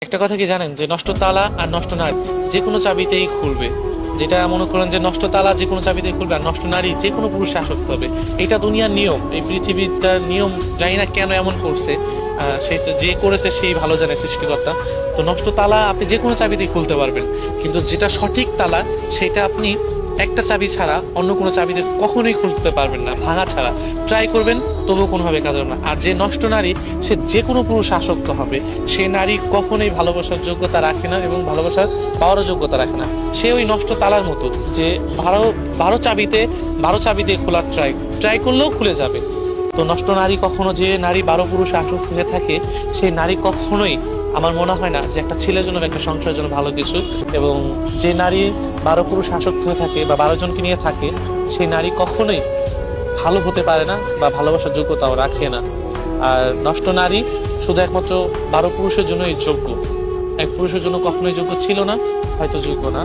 একটা কথা কি জানেন যে নষ্ট তালা আর নষ্ট নারী যে কোনো চাবিতেই খুলবে। যেটা মনে করেন যে নষ্ট তালা যে কোনো চাবিতেই খুলবে, আর নষ্ট নারী যে কোনো পুরুষে আসক্ত হবে। এটা দুনিয়ার নিয়ম, এই পৃথিবীটার নিয়ম। জানি না কেন এমন করছে, সেটা যে করেছে সেই ভালো জানে, সৃষ্টিকর্তা। তো নষ্ট তালা আপনি যে কোনো চাবিতেই খুলতে পারবেন, কিন্তু যেটা সঠিক তালা সেটা আপনি একটা চাবি ছাড়া অন্য কোনো চাবিতে কখনোই খুলতে পারবেন না, ভাঙা ছাড়া। ট্রাই করবেন তবুও কোনোভাবে কাজ হবে না। আর যে নষ্ট নারী, সে যে কোনো পুরুষ আসক্ত হবে। সে নারী কখনোই ভালোবাসার যোগ্যতা রাখে না এবং ভালোবাসার পাওয়ারও যোগ্যতা রাখে না। সে ওই নষ্ট তালার মতো, যে বারো বারো চাবিতে 12 চাবি দিয়ে খোলার ট্রাই করলেও খুলে যাবে। তো নষ্ট নারী কখনো, যে নারী 12 পুরুষে আসক্ত হয়ে থাকে, সেই নারী কখনোই আমার মনে হয় না যে একটা ছেলের জন্য বা একটা সংসারের জন্য ভালো কিছু। এবং যে নারী 12 পুরুষ আসক্ত হয়ে থাকে বা 12 জনকে নিয়ে থাকে, সেই নারী কখনোই ভালো হতে পারে না বা ভালোবাসার যোগ্যতাও রাখে না। আর নষ্ট নারী শুধু একমাত্র 12 পুরুষের জন্যই যোগ্য, এক পুরুষের জন্য কখনোই যোগ্য ছিল না, হয়তো যোগ্য না।